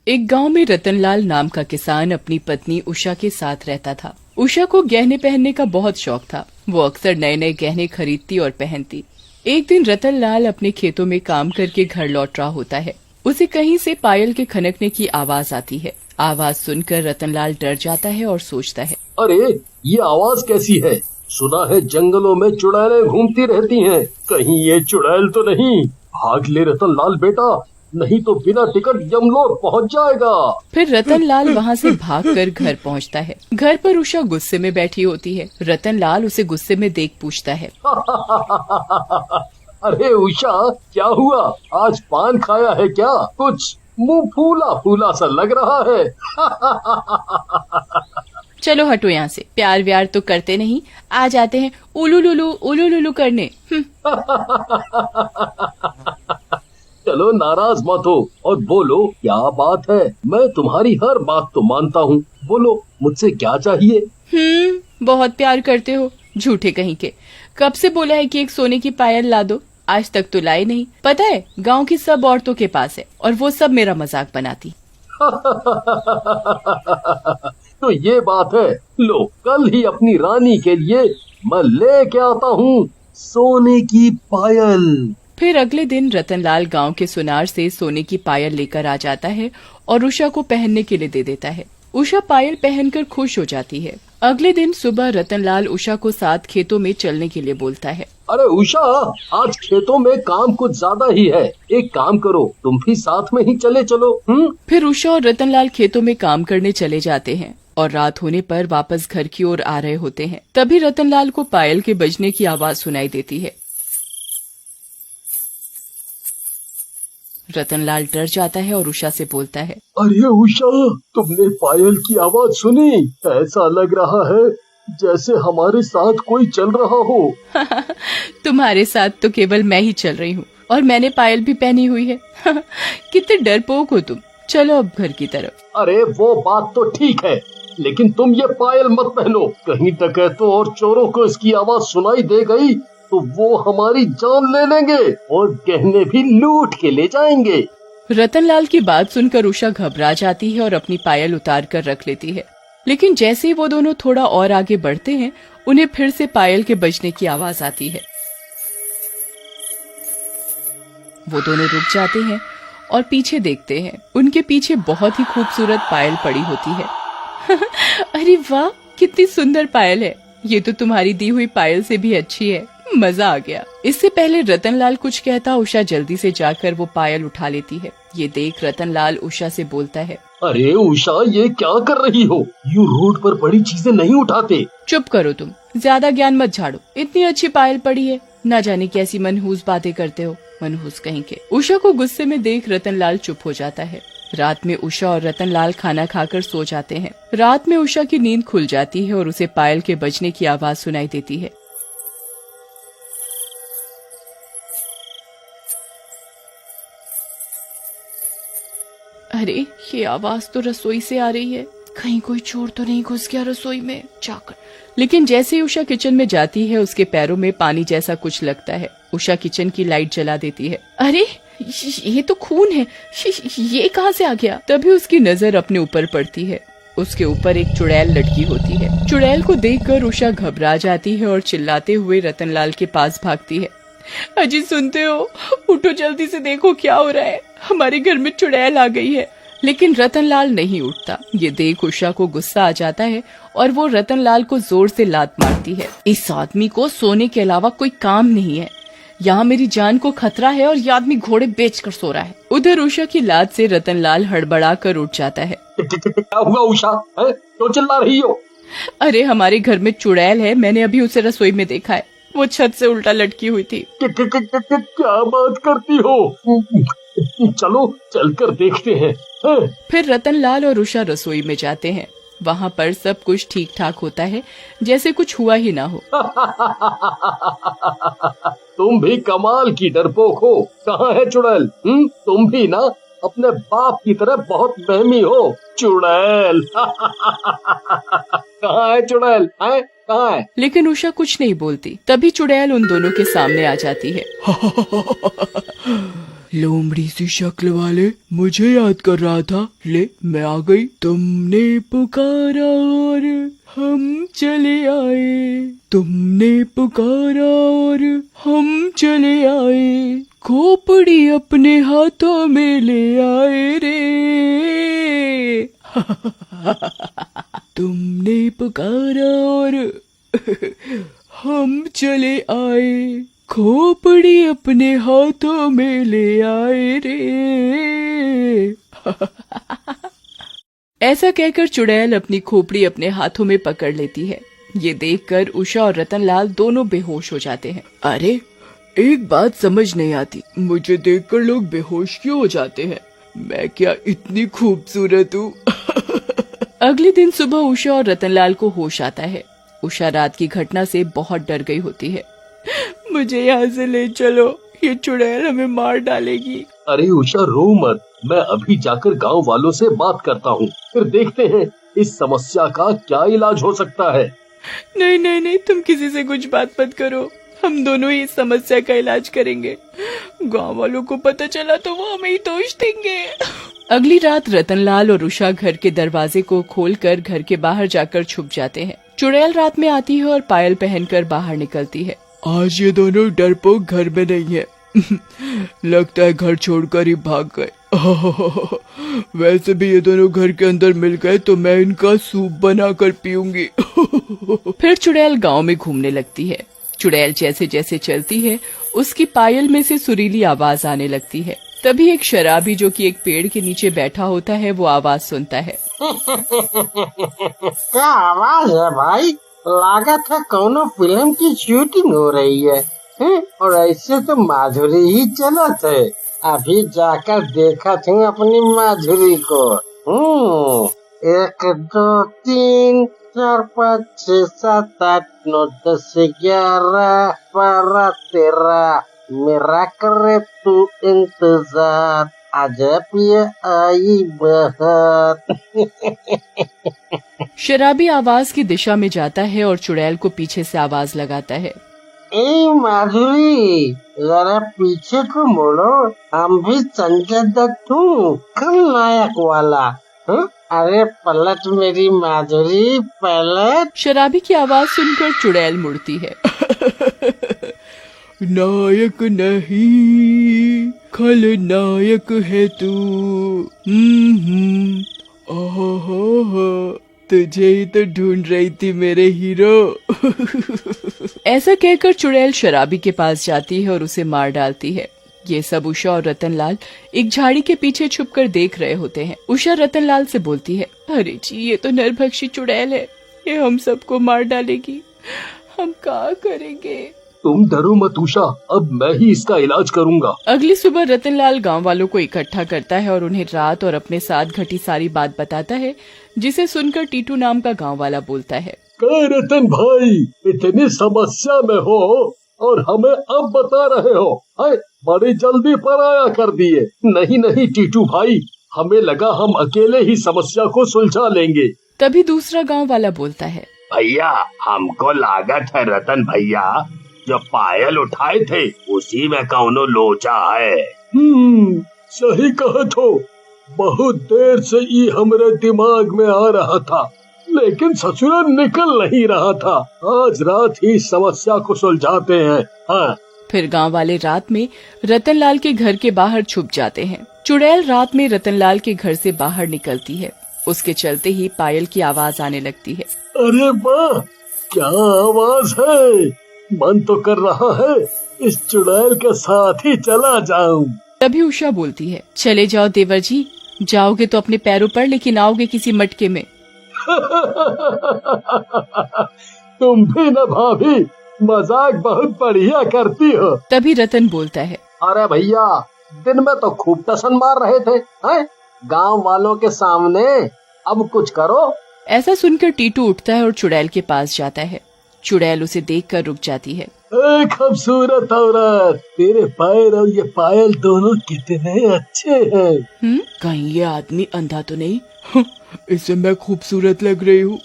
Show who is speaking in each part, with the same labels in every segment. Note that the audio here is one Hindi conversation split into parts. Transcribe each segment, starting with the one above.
Speaker 1: एक गांव में रतनलाल नाम का किसान अपनी पत्नी उषा के साथ रहता था। उषा को गहने पहनने का बहुत शौक था। वो अक्सर नए नए गहने खरीदती और पहनती। एक दिन रतनलाल अपने खेतों में काम करके घर लौट रहा होता है। उसे कहीं से पायल के खनकने की आवाज आती है। आवाज सुनकर रतनलाल डर जाता है और सोचता है,
Speaker 2: अरे ये आवाज कैसी है? सुना है जंगलों में चुड़ैलें घूमती रहती हैं। कहीं ये चुड़ैल तो नहीं? भाग ले रतनलाल बेटा, नहीं तो बिना टिकट यमलोक पहुंच जाएगा।
Speaker 1: फिर रतनलाल वहाँ से भागकर घर पहुँचता है। घर पर उषा गुस्से में बैठी होती है। रतनलाल उसे गुस्से में देख पूछता है,
Speaker 2: अरे उषा, क्या हुआ? आज पान खाया है क्या? कुछ मुंह फूला फूला सा लग रहा है।
Speaker 1: चलो हटो यहाँ से, प्यार व्यार तो करते नहीं, आ जाते हैं उलू लुलू करने।
Speaker 2: चलो नाराज मत हो और बोलो क्या बात है। मैं तुम्हारी हर बात तो मानता हूँ। बोलो मुझसे क्या चाहिए?
Speaker 1: बहुत प्यार करते हो, झूठे कहीं के। कब से बोला है कि एक सोने की पायल ला दो, आज तक तो लाई नहीं। पता है गांव की सब औरतों के पास है और वो सब मेरा मजाक बनाती।
Speaker 2: तो ये बात है, लो कल ही अपनी रानी के लिए मैं लेके आता हूँ सोने की पायल।
Speaker 1: फिर अगले दिन रतनलाल गांव के सुनार से सोने की पायल लेकर आ जाता है और उषा को पहनने के लिए दे देता है। उषा पायल पहनकर खुश हो जाती है। अगले दिन सुबह रतनलाल उषा को साथ खेतों में चलने के लिए बोलता है।
Speaker 2: अरे उषा, आज खेतों में काम कुछ ज्यादा ही है। एक काम करो, तुम भी साथ में ही चले चलो।
Speaker 1: फिर उषा और रतनलाल खेतों में काम करने चले जाते हैं और रात होने पर वापस घर की ओर आ रहे होते हैं। तभी रतनलाल को पायल के बजने की आवाज सुनाई देती है। रतनलाल डर जाता है और उषा से बोलता है,
Speaker 2: अरे उषा, तुमने पायल की आवाज सुनी? ऐसा लग रहा है जैसे हमारे साथ कोई चल रहा हो।
Speaker 1: तुम्हारे साथ तो केवल मैं ही चल रही हूँ और मैंने पायल भी पहनी हुई है। कितने डरपोक हो तुम। चलो अब घर की तरफ।
Speaker 2: अरे वो बात तो ठीक है, लेकिन तुम ये पायल मत पहनो। कहीं डकैतों और चोरों को इसकी आवाज सुनाई दे गई तो वो हमारी जान ले लेंगे और गहने भी लूट के ले जाएंगे।
Speaker 1: रतनलाल की बात सुनकर उषा घबरा जाती है और अपनी पायल उतार कर रख लेती है। लेकिन जैसे ही वो दोनों थोड़ा और आगे बढ़ते हैं, उन्हें फिर से पायल के बजने की आवाज आती है। वो दोनों रुक जाते हैं और पीछे देखते हैं। उनके पीछे बहुत ही खूबसूरत पायल पड़ी होती है। अरे वाह, कितनी सुंदर पायल है। ये तो तुम्हारी दी हुई पायल से भी अच्छी है। मजा आ गया। इससे पहले रतनलाल कुछ कहता, उषा जल्दी से जाकर वो पायल उठा लेती है। ये देख रतनलाल उषा से बोलता है,
Speaker 2: अरे उषा, ये क्या कर रही हो? यूँ रोड पर बड़ी चीजें नहीं उठाते।
Speaker 1: चुप करो तुम, ज्यादा ज्ञान मत झाड़ो। इतनी अच्छी पायल पड़ी है, न जाने कैसी मनहूस बातें करते हो, मनहूस कहीं के। उषा को गुस्से में देख रतनलाल चुप हो जाता है। रात में उषा और रतनलाल खाना खाकर सो जाते हैं। रात में उषा की नींद खुल जाती है और उसे पायल के बजने की आवाज सुनाई देती है। अरे ये आवाज तो रसोई से आ रही है। कहीं कोई चोर तो नहीं घुस गया रसोई में जाकर। लेकिन जैसे ही उषा किचन में जाती है, उसके पैरों में पानी जैसा कुछ लगता है। उषा किचन की लाइट जला देती है। अरे ये तो खून है, ये कहाँ से आ गया? तभी उसकी नजर अपने ऊपर पड़ती है। उसके ऊपर एक चुड़ैल लटकी होती है। चुड़ैल को देखकर उषा घबरा जाती है और चिल्लाते हुए रतनलाल के पास भागती है। अजी सुनते हो? उठो जल्दी से, देखो क्या हो रहा है। हमारे घर में चुड़ैल आ गई है। लेकिन रतनलाल नहीं उठता। ये देख उषा को गुस्सा आ जाता है और वो रतनलाल को जोर से लात मारती है। इस आदमी को सोने के अलावा कोई काम नहीं है। यहाँ मेरी जान को खतरा है और ये आदमी घोड़े बेचकर सो रहा है। उधर उषा की लात से रतनलाल हड़बड़ा कर उठ जाता है।
Speaker 2: क्या हुआ उषा, क्यों चिल्ला रही हो?
Speaker 1: अरे हमारे घर में चुड़ैल है, मैंने अभी उसे रसोई में देखा है। वो छत से उल्टा लटकी हुई थी।
Speaker 2: क्या बात करती हो? चलो चलकर देखते हैं।
Speaker 1: फिर रतनलाल और उषा रसोई में जाते हैं। वहाँ पर सब कुछ ठीक ठाक होता है, जैसे कुछ हुआ ही ना हो।
Speaker 2: तुम भी कमाल की डरपोक हो। कहाँ है चुड़ैल? तुम भी ना अपने बाप की तरह बहुत बहमी हो। चुड़ैल। कहाँ है चुड़ैल? कहाँ है?
Speaker 1: लेकिन उषा कुछ नहीं बोलती। तभी चुड़ैल उन दोनों के सामने आ जाती है। लोमड़ी सी शक्ल वाले, मुझे याद कर रहा था। ले मैं आ गई। तुमने पुकारा और हम चले आए, तुमने पुकारा और हम चले आए, खोपड़ी अपने हाथों में ले आए रे। तुमने पुकारा और हम चले आए, खोपड़ी अपने हाथों में ले आए रे। ऐसा कहकर चुड़ैल अपनी खोपड़ी अपने हाथों में पकड़ लेती है। ये देखकर उषा और रतनलाल दोनों बेहोश हो जाते हैं। अरे एक बात समझ नहीं आती, मुझे देखकर लोग बेहोश क्यों हो जाते हैं? मैं क्या इतनी खूबसूरत हूँ? अगले दिन सुबह उषा और रतनलाल को होश आता है। उषा रात की घटना से बहुत डर गई होती है। मुझे यहाँ से ले चलो, ये चुड़ैल हमें मार डालेगी।
Speaker 2: अरे उषा रो मत, मैं अभी जाकर गांव वालों से बात करता हूँ, फिर देखते हैं इस समस्या का क्या इलाज हो सकता है।
Speaker 1: नहीं नहीं नहीं, तुम किसी से कुछ बात मत करो, हम दोनों ही इस समस्या का इलाज करेंगे। गांव वालों को पता चला तो वो हमें ही दोष देंगे। अगली रात रतनलाल और उषा घर के दरवाजे को खोलकर घर के बाहर जाकर छुप जाते हैं। चुड़ैल रात में आती है और पायल पहनकर बाहर निकलती है। आज ये दोनों डरपोक घर में नहीं है। लगता है घर छोड़कर ही भाग गए। वैसे भी ये दोनों घर के अंदर मिल गए तो मैं इनका सूप बनाकर पीऊंगी। फिर चुड़ैल गांव में घूमने लगती है। चुड़ैल जैसे जैसे चलती है उसकी पायल में से सुरीली आवाज आने लगती है। तभी एक शराबी जो कि एक पेड़ के नीचे बैठा होता है वो आवाज सुनता है।
Speaker 3: क्या आवाज है भाई? लागत है कोनो फिल्म की शूटिंग हो रही है। और ऐसे तो माधुरी ही चलत है। अभी जाकर देखा हूँ अपनी माधुरी को। 1 2 3 4 5 6 7 8 9 10 11 12 13 मेरा करे तू इंतजार, अजब ये आई बहर।
Speaker 1: शराबी आवाज की दिशा में जाता है और चुड़ैल को पीछे से आवाज लगाता है।
Speaker 3: ए माधुरी, जरा पीछे को मुड़ो, हम भी संजय दत्त हूँ, खलनायक वाला। अरे पलट मेरी माधुरी पलट।
Speaker 1: शराबी की आवाज सुनकर चुड़ैल मुड़ती है। नायक नहीं खलनायक है तू। तुझे ही तो ढूंढ रही थी मेरे हीरो। ऐसा कहकर चुड़ैल शराबी के पास जाती है और उसे मार डालती है। ये सब उषा और रतनलाल एक झाड़ी के पीछे छुपकर देख रहे होते हैं। उषा रतनलाल से बोलती है, अरे जी ये तो नरभक्षी चुड़ैल है, ये हम सबको मार डालेगी, हम क्या करेंगे?
Speaker 2: तुम डरो मत उषा, अब मैं ही इसका इलाज करूंगा।
Speaker 1: अगली सुबह रतनलाल गांव वालों को इकट्ठा करता है और उन्हें रात और अपने साथ घटी सारी बात बताता है, जिसे सुनकर टीटू नाम का गांव वाला बोलता है,
Speaker 2: रतन भाई, इतनी समस्या में हो और हमें अब बता रहे हो? बड़ी जल्दी पराया कर दिए। नहीं नहीं टीटू भाई, हमें लगा हम अकेले ही समस्या को सुलझा लेंगे।
Speaker 1: तभी दूसरा गांव वाला बोलता है,
Speaker 4: भैया हमको लागत है रतन भैया जो पायल उठाए थे उसी में कौनो लोचा है।
Speaker 2: सही कहा तो, बहुत देर से ये हमारे दिमाग में आ रहा था, लेकिन ससुरा निकल नहीं रहा था। आज रात ही समस्या को सुलझाते हैं। हाँ।
Speaker 1: फिर गांव वाले रात में रतनलाल के घर के बाहर छुप जाते हैं। चुड़ैल रात में रतनलाल के घर से बाहर निकलती है। उसके चलते ही पायल की आवाज आने लगती है।
Speaker 2: अरे वाह, क्या आवाज है! मन तो कर रहा है इस चुड़ैल के साथ ही चला जाऊं।
Speaker 1: तभी उषा बोलती है, चले जाओ देवर जी, जाओगे तो अपने पैरों पर, लेकिन आओगे किसी मटके में।
Speaker 2: तुम भी न भाभी, मजाक बहुत बढ़िया करती हो।
Speaker 1: तभी रतन बोलता है,
Speaker 2: अरे भैया, दिन में तो खूब टसन मार रहे थे, गांव वालों के सामने, अब कुछ करो।
Speaker 1: ऐसा सुनकर टीटू उठता है और चुड़ैल के पास जाता है। चुड़ैल उसे देखकर रुक जाती है।
Speaker 2: खूबसूरत औरत, तेरे पैर और ये पायल दोनों कितने अच्छे हैं।
Speaker 1: कहीं ये आदमी अंधा तो नहीं? इससे मैं खूबसूरत लग रही हूँ।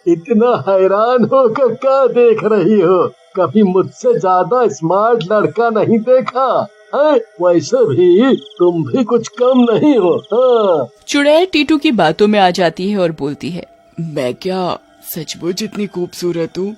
Speaker 2: इतना हैरान होकर क्या देख रही हो? कभी मुझसे ज्यादा स्मार्ट लड़का नहीं देखा है। वैसे भी तुम भी कुछ कम नहीं हो। हाँ।
Speaker 1: चुड़ैल टीटू की बातों में आ जाती है और बोलती है, मैं क्या सचमुच इतनी खूबसूरत हूँ?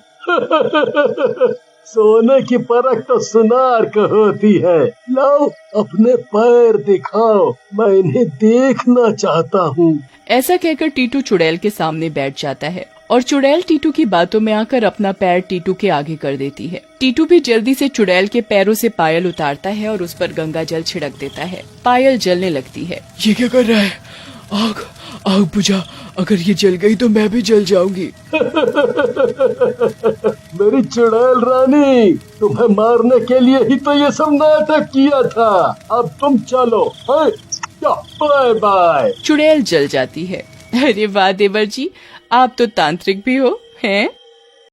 Speaker 2: सोने की परख तो सुनार को होती है। लाओ अपने पैर दिखाओ, मैं इन्हें देखना चाहता हूँ।
Speaker 1: ऐसा कहकर टीटू चुड़ैल के सामने बैठ जाता है और चुड़ैल टीटू की बातों में आकर अपना पैर टीटू के आगे कर देती है। टीटू भी जल्दी से चुड़ैल के पैरों से पायल उतारता है और उस पर गंगा जल छिड़क देता है। पायल जलने लगती है।
Speaker 5: ये क्या कर रहा है? आग आग बुझा, अगर ये जल गई तो मैं भी जल जाऊंगी।
Speaker 2: मेरी चुड़ैल रानी, तुम्हें मारने के लिए ही तो ये सब नाटक किया था। अब तुम चलो। Bye bye.
Speaker 1: चुड़ैल जल जाती है। अरे वाह देवर जी, आप तो तांत्रिक भी हो हैं?